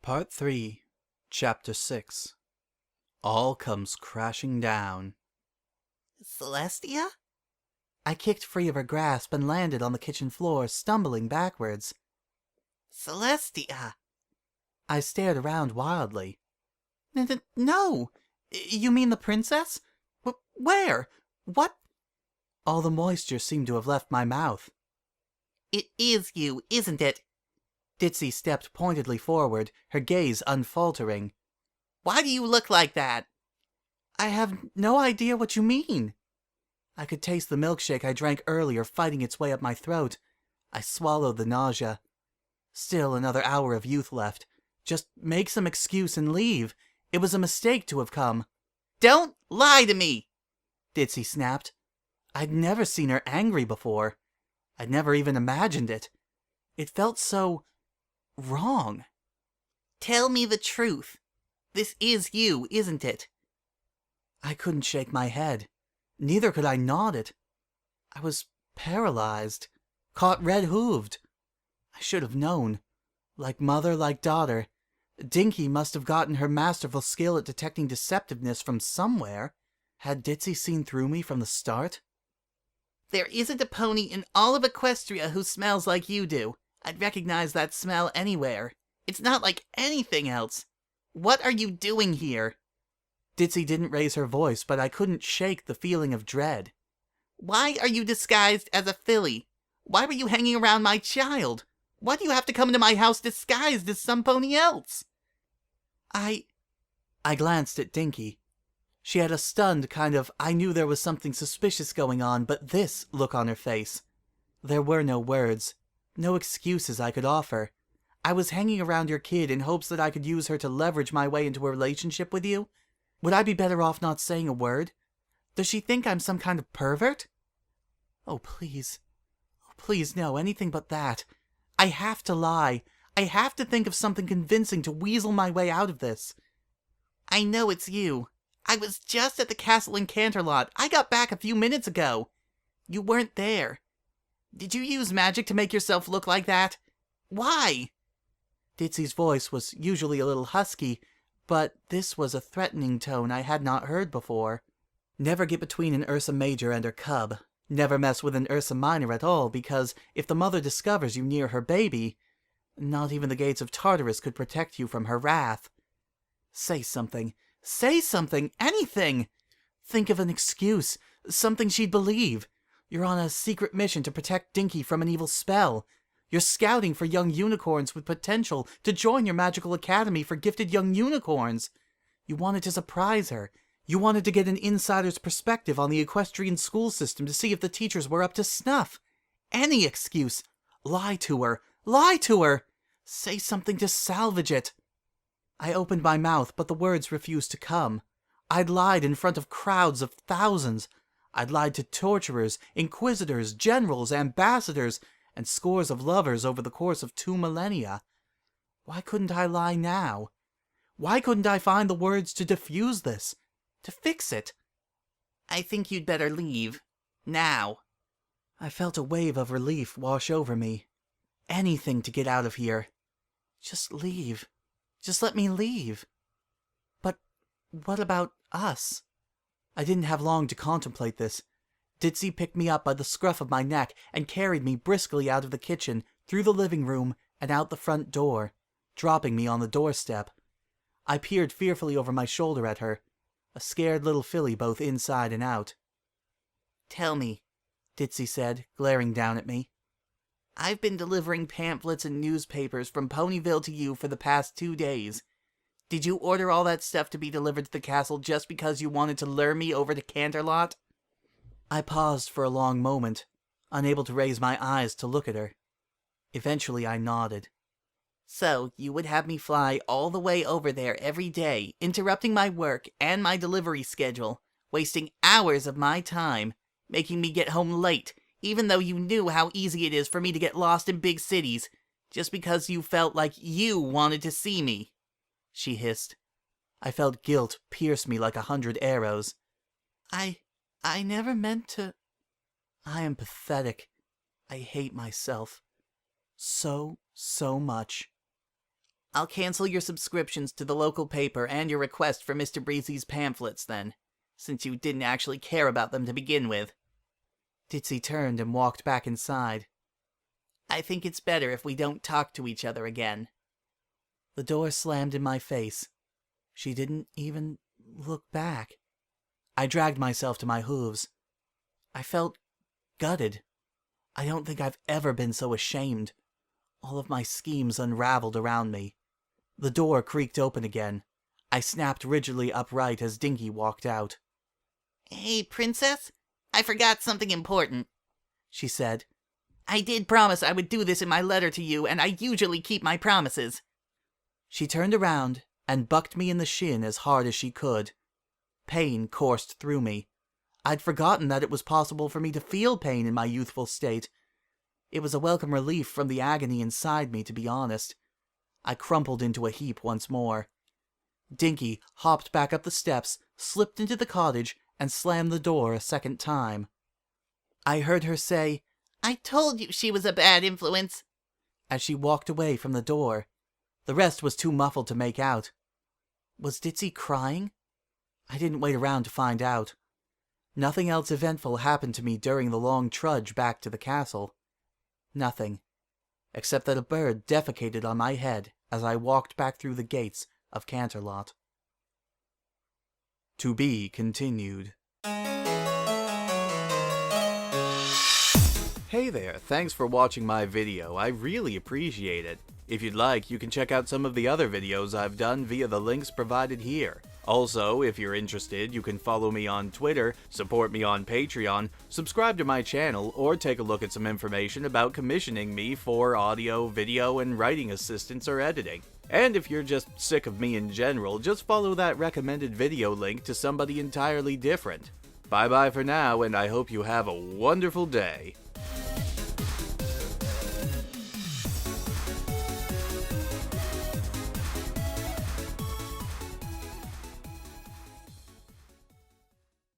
Part 3, Chapter 6. All comes crashing down. Celestia? I kicked free of her grasp and landed on the kitchen floor, stumbling backwards. Celestia! I stared around wildly. No! You mean the princess? Where? What? All the moisture seemed to have left my mouth. It is you, isn't it? Ditzy stepped pointedly forward, her gaze unfaltering. Why do you look like that? I have no idea what you mean. I could taste the milkshake I drank earlier fighting its way up my throat. I swallowed the nausea. Still another hour of youth left. Just make some excuse and leave. It was a mistake to have come. Don't lie to me! Ditzy snapped. I'd never seen her angry before. I'd never even imagined it. It felt so wrong. Tell me the truth. This is you, isn't it? I couldn't shake my head. Neither could I nod it. I was paralyzed, caught red-hooved. I should have known. Like mother, like daughter. Dinky must have gotten her masterful skill at detecting deceptiveness from somewhere. Had Ditzy seen through me from the start? There isn't a pony in all of Equestria who smells like you do. I'd recognize that smell anywhere. It's not like anything else. What are you doing here? Ditzy didn't raise her voice, but I couldn't shake the feeling of dread. Why are you disguised as a filly? Why were you hanging around my child? Why do you have to come into my house disguised as some pony else? I glanced at Dinky. She had a stunned kind of I knew there was something suspicious going on, but this look on her face. There were no words, no excuses I could offer. I was hanging around your kid in hopes that I could use her to leverage my way into a relationship with you. Would I be better off not saying a word? Does she think I'm some kind of pervert? Oh, please. Oh, please, no, anything but that. I have to lie. I have to think of something convincing to weasel my way out of this. I know it's you. I was just at the castle in Canterlot. I got back a few minutes ago. You weren't there. Did you use magic to make yourself look like that? Why? Ditzy's voice was usually a little husky, but this was a threatening tone I had not heard before. Never get between an Ursa Major and her cub. Never mess with an Ursa Minor at all, because if the mother discovers you near her baby, not even the gates of Tartarus could protect you from her wrath. Say something. Say something. Anything. Think of an excuse. Something she'd believe. You're on a secret mission to protect Dinky from an evil spell. You're scouting for young unicorns with potential to join your magical academy for gifted young unicorns. You wanted to surprise her. You wanted to get an insider's perspective on the equestrian school system to see if the teachers were up to snuff. Any excuse. Lie to her. Lie to her. Say something to salvage it. I opened my mouth, but the words refused to come. I'd lied in front of crowds of thousands. I'd lied to torturers, inquisitors, generals, ambassadors, and scores of lovers over the course of 2 millennia. Why couldn't I lie now? Why couldn't I find the words to diffuse this? To fix it? I think you'd better leave. Now. I felt a wave of relief wash over me. Anything to get out of here. Just leave. Just let me leave. But what about us? I didn't have long to contemplate this. Ditzy picked me up by the scruff of my neck and carried me briskly out of the kitchen, through the living room, and out the front door, dropping me on the doorstep. I peered fearfully over my shoulder at her, a scared little filly both inside and out. Tell me, Ditzy said, glaring down at me. I've been delivering pamphlets and newspapers from Ponyville to you for the past 2 days. Did you order all that stuff to be delivered to the castle just because you wanted to lure me over to Canterlot? I paused for a long moment, unable to raise my eyes to look at her. Eventually I nodded. So, you would have me fly all the way over there every day, interrupting my work and my delivery schedule, wasting hours of my time, making me get home late, even though you knew how easy it is for me to get lost in big cities, just because you felt like you wanted to see me, she hissed. I felt guilt pierce me like 100 arrows. I never meant to. I am pathetic. I hate myself. So much. I'll cancel your subscriptions to the local paper and your request for Mr. Breezy's pamphlets then, since you didn't actually care about them to begin with. Ditzy turned and walked back inside. I think it's better if we don't talk to each other again. The door slammed in my face. She didn't even look back. I dragged myself to my hooves. I felt gutted. I don't think I've ever been so ashamed. All of my schemes unraveled around me. The door creaked open again. I snapped rigidly upright as Dinky walked out. Hey, Princess, I forgot something important, she said. I did promise I would do this in my letter to you, and I usually keep my promises. She turned around and bucked me in the shin as hard as she could. Pain coursed through me. I'd forgotten that it was possible for me to feel pain in my youthful state. It was a welcome relief from the agony inside me, to be honest. I crumpled into a heap once more. Dinky hopped back up the steps, slipped into the cottage, and slammed the door a second time. I heard her say, I told you she was a bad influence, as she walked away from the door. The rest was too muffled to make out. Was Ditzy crying? I didn't wait around to find out. Nothing else eventful happened to me during the long trudge back to the castle. Nothing, except that a bird defecated on my head as I walked back through the gates of Canterlot. To be continued. Hey there, thanks for watching my video, I really appreciate it. If you'd like, you can check out some of the other videos I've done via the links provided here. Also, if you're interested, you can follow me on Twitter, support me on Patreon, subscribe to my channel, or take a look at some information about commissioning me for audio, video, and writing assistance or editing. And if you're just sick of me in general, just follow that recommended video link to somebody entirely different. Bye bye for now, and I hope you have a wonderful day.